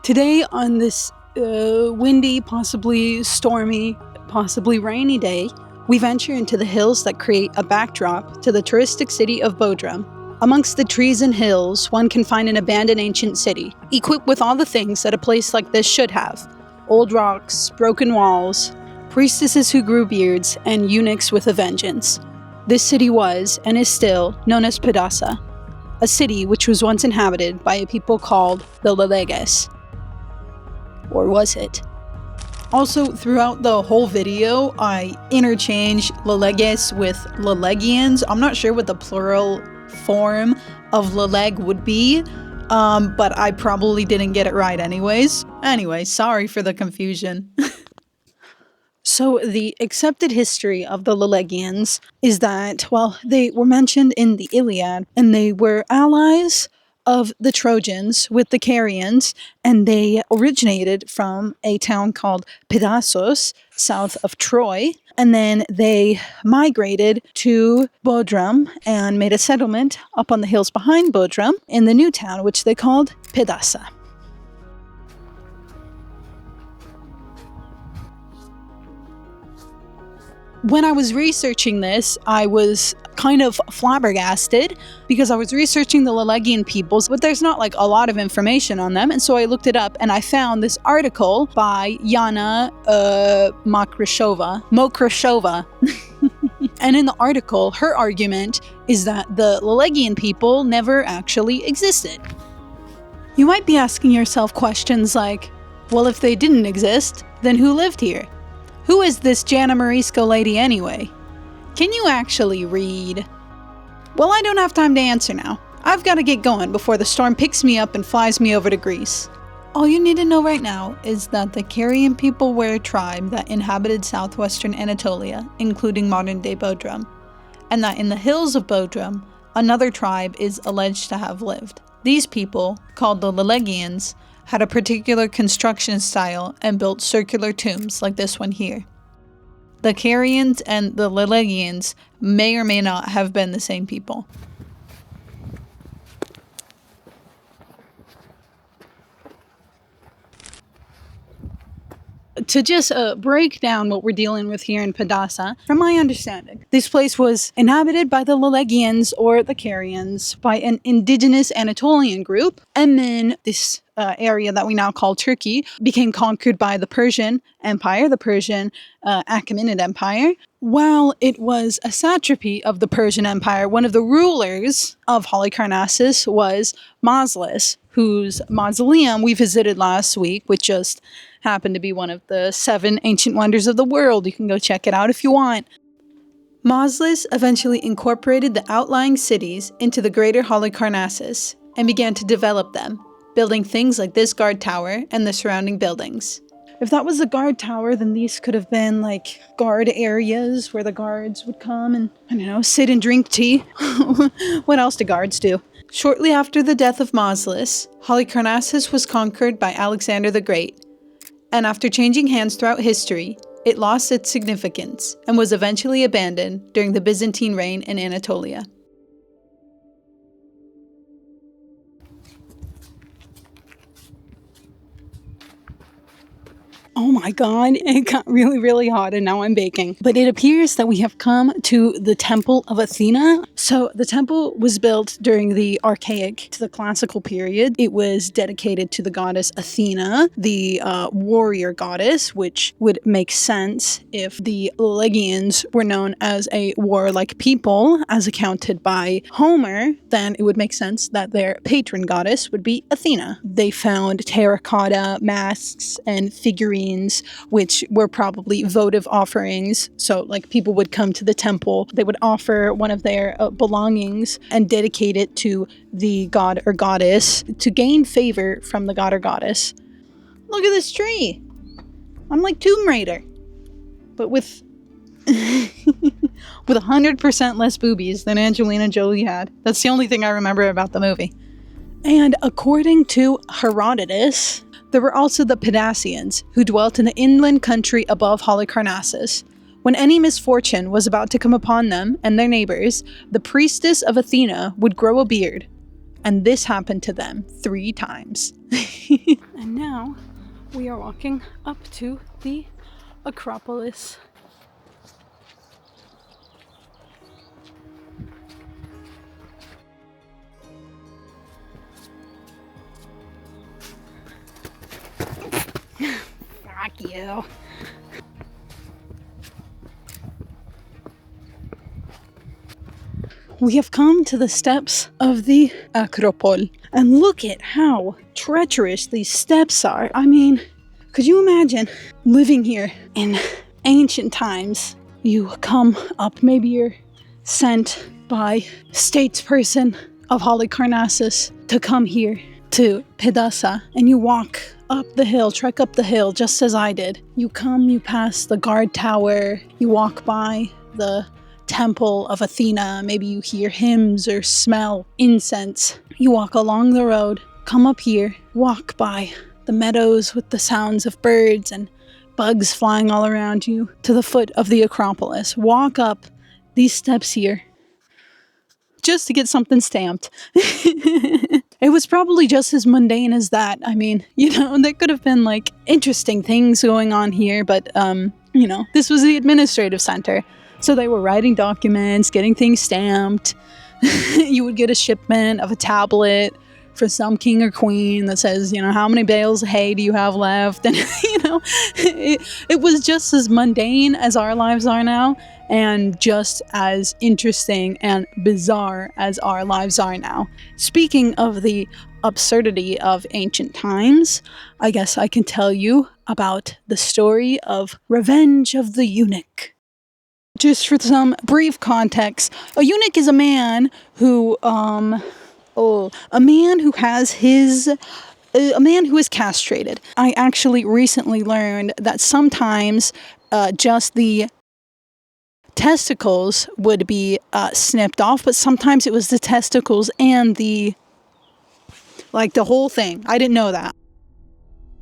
Today, on this windy, possibly stormy, possibly rainy day, we venture into the hills that create a backdrop to the touristic city of Bodrum. Amongst the trees and hills, one can find an abandoned ancient city, equipped with all the things that a place like this should have: old rocks, broken walls, priestesses who grew beards, and eunuchs with a vengeance. This city was, and is still, known as Pedasa, a city which was once inhabited by a people called the Leleges. Or was it? Also, throughout the whole video, I interchange Leleges with Lelgians. I'm not sure what the plural form of Leleg would be, but I probably didn't get it right anyways. Anyway, sorry for the confusion. So the accepted history of the Lelgians is that, well, they were mentioned in the Iliad, and they were allies of the Trojans with the Carians, and they originated from a town called Pedasa, south of Troy, and then they migrated to Bodrum and made a settlement up on the hills behind Bodrum in the new town, which they called Pedasa. When I was researching this, I was kind of flabbergasted because I was researching the Lelgian peoples, but there's not like a lot of information on them. And so I looked it up and I found this article by Jana Mokrišová. And in the article, her argument is that the Lelgian people never actually existed. You might be asking yourself questions like, well, if they didn't exist, then who lived here? Who is this Jana Mokrišová lady anyway? Can you actually read? Well, I don't have time to answer now. I've got to get going before the storm picks me up and flies me over to Greece. All you need to know right now is that the Carian people were a tribe that inhabited southwestern Anatolia, including modern-day Bodrum, and that in the hills of Bodrum, another tribe is alleged to have lived. These people, called the Lelgians, had a particular construction style and built circular tombs like this one here. The Carians and the Lelgians may or may not have been the same people. To just break down what we're dealing with here in Pedasa, from my understanding, this place was inhabited by the Lelegians or the Carians, by an indigenous Anatolian group, and then this area that we now call Turkey became conquered by the Persian Empire, the Persian Achaemenid Empire. While it was a satrapy of the Persian Empire, one of the rulers of Halicarnassus was Mausolus, whose mausoleum we visited last week, which just happened to be one of the 7 ancient wonders of the world. You can go check it out if you want. Mausolus eventually incorporated the outlying cities into the greater Halicarnassus and began to develop them, building things like this guard tower and the surrounding buildings. If that was a guard tower, then these could have been like guard areas where the guards would come and, I don't know, sit and drink tea. What else do guards do? Shortly after the death of Mausolus, Halicarnassus was conquered by Alexander the Great, and after changing hands throughout history, it lost its significance and was eventually abandoned during the Byzantine reign in Anatolia. Oh my god, it got really, really hot and now I'm baking. But it appears that we have come to the Temple of Athena. So the temple was built during the Archaic to the Classical period. It was dedicated to the goddess Athena, the warrior goddess, which would make sense if the Lelgians were known as a warlike people, as accounted by Homer. Then it would make sense that their patron goddess would be Athena. They found terracotta masks and figurines, which were probably votive offerings. So like people would come to the temple, they would offer one of their belongings and dedicate it to the god or goddess to gain favor from the god or goddess. Look at this tree. I'm like Tomb Raider, but with 100% less boobies than Angelina Jolie had. That's the only thing I remember about the movie. And according to Herodotus, there were also the Pedassians, who dwelt in the inland country above Halicarnassus. When any misfortune was about to come upon them and their neighbors, the priestess of Athena would grow a beard, And this happened to them 3 times. And now we are walking up to the acropolis. Fuck you. We have come to the steps of the acropolis, and look at how treacherous these steps are. I mean, could you imagine living here in ancient times? You come up, maybe you're sent by statesperson of Halicarnassus to come here to Pedasa, and you walk up the hill, trek up the hill, just as I did. You come, you pass the guard tower, you walk by the temple of Athena, maybe you hear hymns or smell incense. You walk along the road, come up here, walk by the meadows with the sounds of birds and bugs flying all around you to the foot of the acropolis. Walk up these steps here just to get something stamped. It was probably just as mundane as that. I mean, there could have been like interesting things going on here, but this was the administrative center. So they were writing documents, getting things stamped. You would get a shipment of a tablet for some king or queen that says, how many bales of hay do you have left? And, it was just as mundane as our lives are now, and just as interesting and bizarre as our lives are now. Speaking of the absurdity of ancient times, I guess I can tell you about the story of Revenge of the Eunuch. Just for some brief context, a eunuch is a man who is castrated. I actually recently learned that sometimes just the testicles would be snipped off, but sometimes it was the testicles and the whole thing. I didn't know that.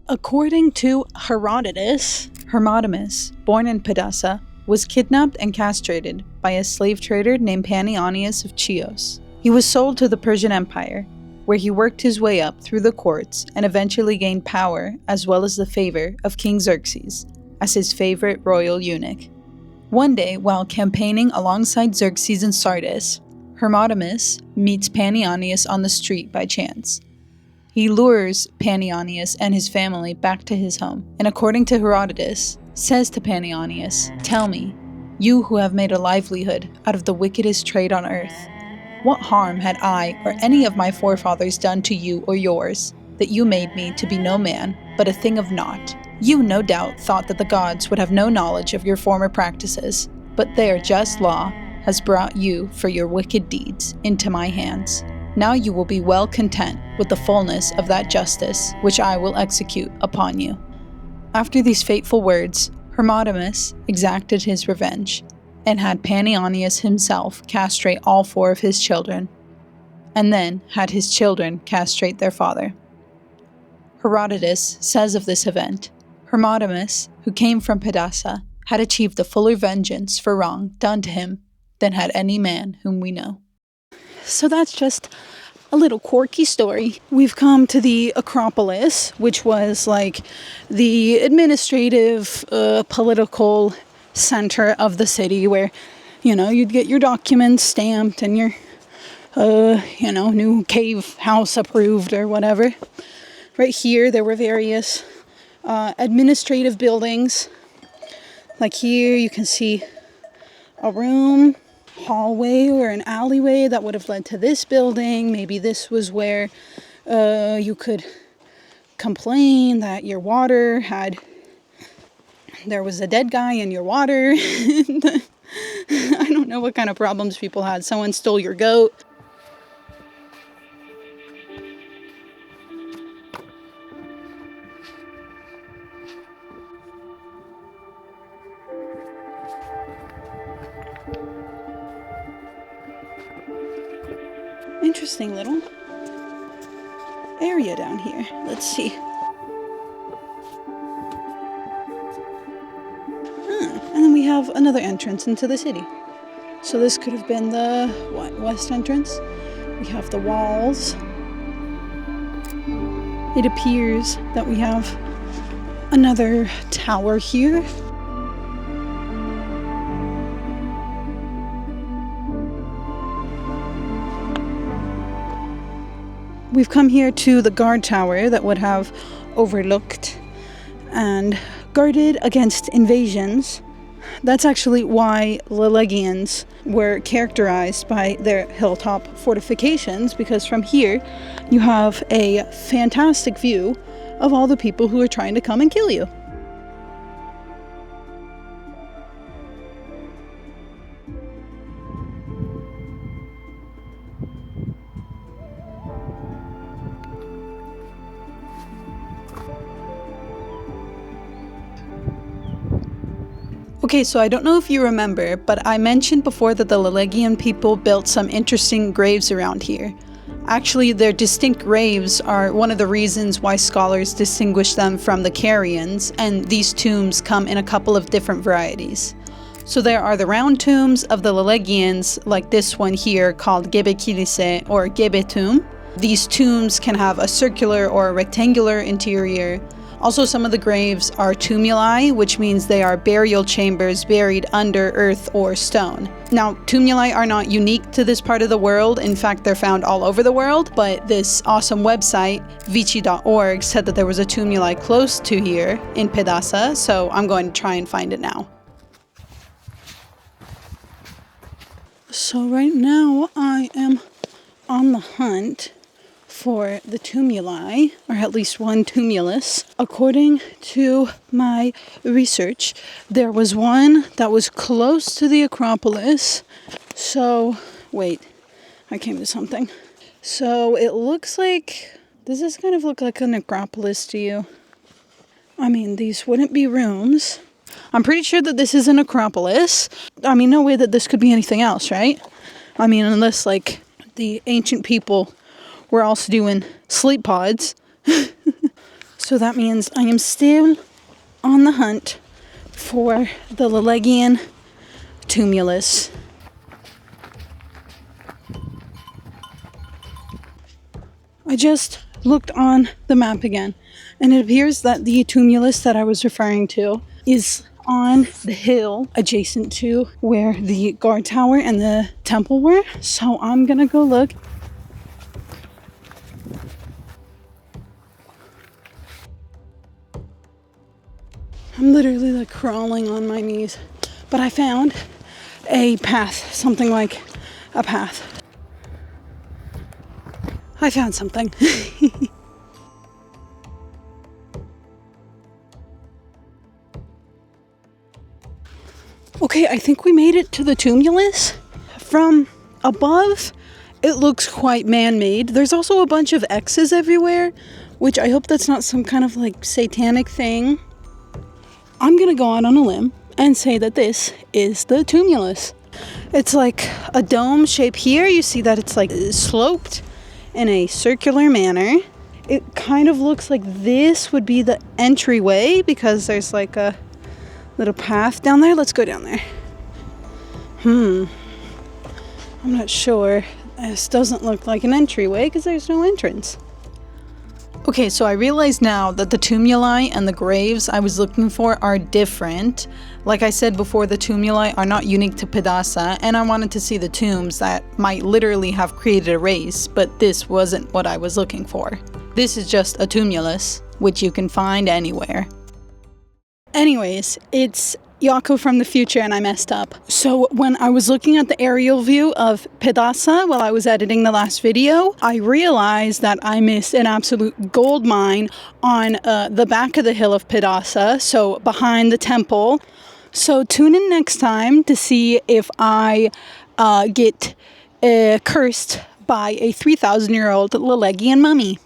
According to Herodotus, Hermodamus, born in Pedasa, was kidnapped and castrated by a slave trader named Panionius of Chios. He was sold to the Persian Empire, where he worked his way up through the courts and eventually gained power as well as the favor of King Xerxes as his favorite royal eunuch. One day, while campaigning alongside Xerxes in Sardis, Hermodamus meets Panionius on the street by chance. He lures Panionius and his family back to his home, and according to Herodotus, says to Panionius, "Tell me, you who have made a livelihood out of the wickedest trade on earth, what harm had I or any of my forefathers done to you or yours, that you made me to be no man, but a thing of naught? You no doubt thought that the gods would have no knowledge of your former practices, but their just law has brought you for your wicked deeds into my hands. Now you will be well content with the fullness of that justice which I will execute upon you." After these fateful words, Hermodamus exacted his revenge, and had Panionius himself castrate all 4 of his children, and then had his children castrate their father. Herodotus says of this event, Hermodamus, who came from Pedasa, had achieved a fuller vengeance for wrong done to him than had any man whom we know. So that's just a little quirky story. We've come to the acropolis, which was like the administrative, political center of the city where, you'd get your documents stamped and your, new cave house approved or whatever. Right here, there were various administrative buildings. Like here, you can see a room, hallway or an alleyway that would have led to this building. Maybe this was where you could complain that your water there was a dead guy in your water. I don't know what kind of problems people had. Someone stole your goat. Interesting little area down here. Let's see. And then we have another entrance into the city. So this could have been the west entrance. We have the walls it appears that we have another tower here. We've come here to the guard tower that would have overlooked and guarded against invasions. That's actually why Lelgians were characterized by their hilltop fortifications, because from here you have a fantastic view of all the people who are trying to come and kill you. Okay, so I don't know if you remember, but I mentioned before that the Lelgian people built some interesting graves around here. Actually, their distinct graves are one of the reasons why scholars distinguish them from the Carians, and these tombs come in a couple of different varieties. So there are the round tombs of the Lelegians, like this one here called Gebe Kilise or Gebe tomb. These tombs can have a circular or a rectangular interior. Also, some of the graves are tumuli, which means they are burial chambers buried under earth or stone. Now, tumuli are not unique to this part of the world. In fact, they're found all over the world. But this awesome website, vici.org, said that there was a tumuli close to here in Pedasa, so I'm going to try and find it now. So right now, I am on the hunt for the tumuli, or at least one tumulus. According to my research, there was one that was close to the acropolis. So, wait, I came to something. So it looks like, does this kind of look like a necropolis to you? I mean, these wouldn't be rooms. I'm pretty sure that this is an acropolis. I mean, no way that this could be anything else, right? I mean, unless like the ancient people we're also doing sleep pods. So that means I am still on the hunt for the Lelgian tumulus. I just looked on the map again, and it appears that the tumulus that I was referring to is on the hill adjacent to where the guard tower and the temple were. So I'm gonna go look. I'm literally like crawling on my knees. But I found a path, something like a path. I found something. Okay, I think we made it to the tumulus. From above, it looks quite man-made. There's also a bunch of X's everywhere, which I hope that's not some kind of like satanic thing. I'm gonna go out on a limb and say that this is the tumulus. It's like a dome shape here. You see that it's like sloped in a circular manner. It kind of looks like this would be the entryway because there's like a little path down there. Let's go down there. I'm not sure. This doesn't look like an entryway because there's no entrance. Okay, so I realize now that the tumuli and the graves I was looking for are different. Like I said before, the tumuli are not unique to Pedasa, and I wanted to see the tombs that might literally have created a race, but this wasn't what I was looking for. This is just a tumulus, which you can find anywhere. Anyways, it's Yaku from the future and I messed up. So when I was looking at the aerial view of Pedasa while I was editing the last video, I realized that I missed an absolute gold mine on the back of the hill of Pedasa, so behind the temple. So tune in next time to see if I get cursed by a 3,000-year-old Lelegian mummy.